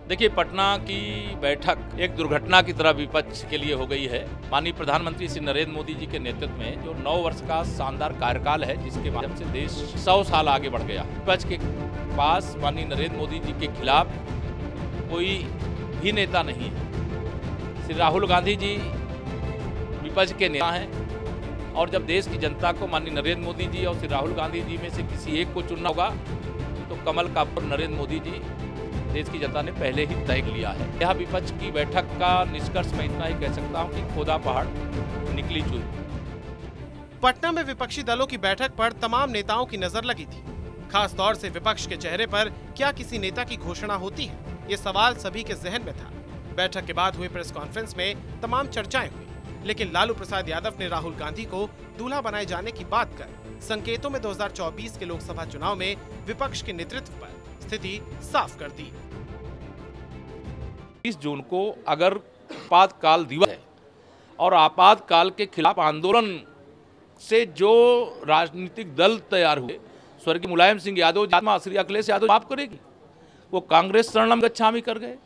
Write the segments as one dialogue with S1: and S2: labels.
S1: देखिए, पटना की बैठक एक दुर्घटना की तरह विपक्ष के लिए हो गई है। माननीय प्रधानमंत्री श्री नरेंद्र मोदी जी के नेतृत्व में जो 9 वर्ष का शानदार कार्यकाल है, जिसके माध्यम से देश 100 साल आगे बढ़ गया। विपक्ष के पास माननीय नरेंद्र मोदी जी के खिलाफ कोई भी नेता नहीं है। श्री राहुल गांधी जी विपक्ष के नेता हैं और जब देश की जनता को माननीय नरेंद्र मोदी जी और श्री राहुल गांधी जी में से किसी एक को चुनना होगा तो कमल का पुत्र नरेंद्र मोदी जी देश की जनता ने पहले ही तय लिया है। यह विपक्ष की बैठक का निष्कर्ष मैं इतना ही कह सकता हूं कि खोदा पहाड़ निकली चूई।
S2: पटना में विपक्षी दलों की बैठक पर तमाम नेताओं की नजर लगी थी। खास तौर से विपक्ष के चेहरे पर क्या किसी नेता की घोषणा होती है, ये सवाल सभी के जहन में था। बैठक के बाद हुए प्रेस कॉन्फ्रेंस में तमाम चर्चाएं हुई, लेकिन लालू प्रसाद यादव ने राहुल गांधी को दूल्हा बनाए जाने की बात कर संकेतों में 2024 के लोकसभा चुनाव में विपक्ष के नेतृत्व पर स्थिति साफ कर दी।
S1: 30 जून को अगर आपातकाल दिवस है और आपातकाल के खिलाफ आंदोलन से जो राजनीतिक दल तैयार हुए, स्वर्गीय मुलायम सिंह यादव, श्री अखिलेश यादव माफ करेगी, वो कांग्रेस शरणम गच्छामि कर गए।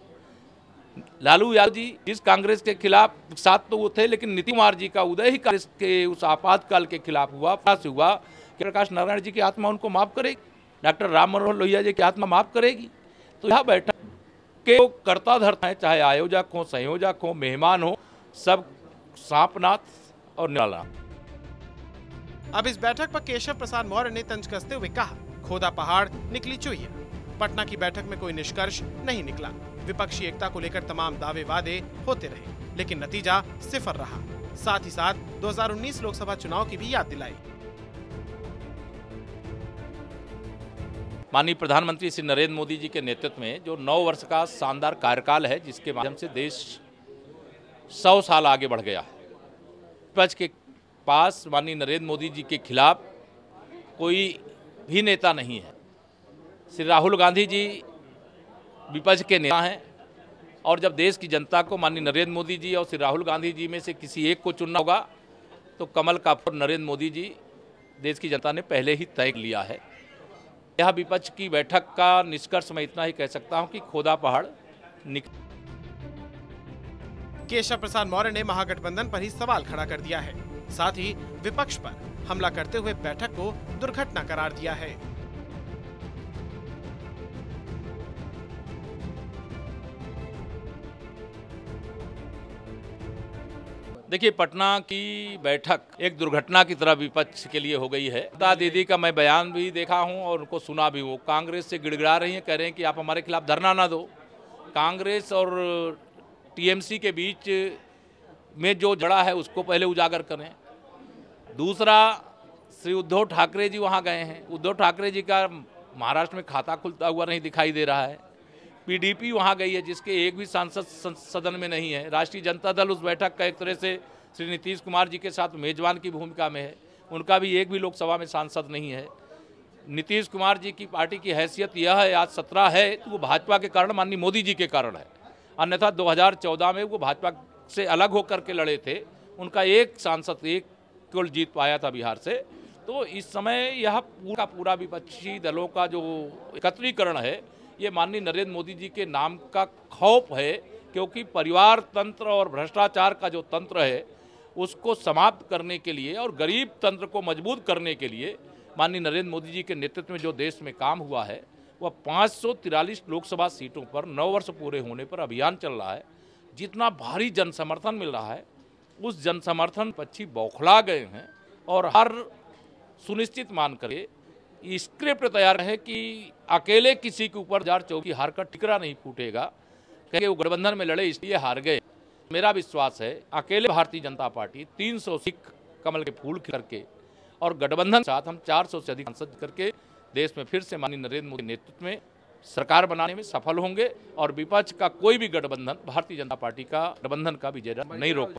S1: लालू यादव जी जिस कांग्रेस के खिलाफ साथ तो वो थे, लेकिन नीतीश कुमार जी का उदय ही कांग्रेस के उस आपातकाल के खिलाफ हुआ कि प्रकाश नारायण जी की आत्मा उनको माफ करेगी, डॉक्टर राम मनोहर लोहिया जी की आत्मा माफ करेगी। तो यह बैठक के कर्ता धर्ता है, चाहे आयोजक हो, संयोजक हो, मेहमान हो, सब सांपनाथ और निराला।
S2: अब इस बैठक पर केशव प्रसाद मौर्य ने तंज कसते हुए कहा, खोदा पहाड़ निकली चुहिया। पटना की बैठक में कोई निष्कर्ष नहीं निकला। विपक्षी एकता को लेकर तमाम दावे वादे होते रहे, लेकिन नतीजा सिफर रहा। साथ ही साथ 2019 लोकसभा चुनाव की भी याद दिलाई।
S1: माननीय प्रधानमंत्री श्री नरेंद्र मोदी जी के नेतृत्व में जो 9 वर्ष का शानदार कार्यकाल है, जिसके माध्यम से देश 100 साल आगे बढ़ गया। विपक्ष के पास माननीय नरेंद्र मोदी जी के खिलाफ कोई भी नेता नहीं है। श्री राहुल गांधी जी विपक्ष के नेता हैं और जब देश की जनता को माननीय नरेंद्र मोदी जी और श्री राहुल गांधी जी में से किसी एक को चुनना होगा तो कमल का पुत्र नरेंद्र मोदी जी देश की जनता ने पहले ही तय लिया है। यह विपक्ष की बैठक का निष्कर्ष मैं इतना ही कह सकता हूं कि खोदा पहाड़ निकली।
S2: केशव प्रसाद मौर्य ने महागठबंधन पर ही सवाल खड़ा कर दिया है, साथ ही विपक्ष पर हमला करते हुए बैठक को दुर्घटना करार दिया है।
S1: देखिए, पटना की बैठक एक दुर्घटना की तरह विपक्ष के लिए हो गई है। ममता दीदी का मैं बयान भी देखा हूं और उनको सुना भी हूं। कांग्रेस से गिड़गिड़ा रही हैं, कह रहे हैं कि आप हमारे खिलाफ धरना ना दो। कांग्रेस और टीएमसी के बीच में जो जड़ा है उसको पहले उजागर करें। दूसरा, श्री उद्धव ठाकरे जी वहां गए हैं। उद्धव ठाकरे जी का महाराष्ट्र में खाता खुलता हुआ नहीं दिखाई दे रहा है। पीडीपी वहां गई है, जिसके एक भी सांसद सदन में नहीं है। राष्ट्रीय जनता दल उस बैठक का एक तरह से श्री नीतीश कुमार जी के साथ मेजबान की भूमिका में है, उनका भी एक भी लोकसभा में सांसद नहीं है। नीतीश कुमार जी की पार्टी की हैसियत यह है, आज 17 है तो वो भाजपा के कारण, माननीय मोदी जी के कारण है, अन्यथा 2014 में वो भाजपा से अलग होकर के लड़े थे, उनका एक सांसद एक केवल जीत पाया था बिहार से। तो इस समय यह पूरा विपक्षी दलों का जो एकत्रीकरण है, ये माननीय नरेंद्र मोदी जी के नाम का खौफ है, क्योंकि परिवार तंत्र और भ्रष्टाचार का जो तंत्र है उसको समाप्त करने के लिए और गरीब तंत्र को मजबूत करने के लिए माननीय नरेंद्र मोदी जी के नेतृत्व में जो देश में काम हुआ है, वह 543 लोकसभा सीटों पर 9 वर्ष पूरे होने पर अभियान चल रहा है। जितना भारी जन समर्थन मिल रहा है, उस जन समर्थन पक्षी बौखला गए हैं और हर सुनिश्चित मान कर स्क्रिप्ट तैयार है कि अकेले किसी के ऊपर 2024 की हार का ठिकरा नहीं फूटेगा, क्योंकि वो गठबंधन में लड़े इसलिए हार गए। मेरा विश्वास है अकेले भारतीय जनता पार्टी 300 सीट कमल के फूल करके और गठबंधन के साथ हम 400 से अधिक सांसद करके देश में फिर से माननीय नरेंद्र मोदी के नेतृत्व में सरकार बनाने में सफल होंगे और विपक्ष का कोई भी गठबंधन भारतीय जनता पार्टी का गठबंधन का विजय नहीं रोक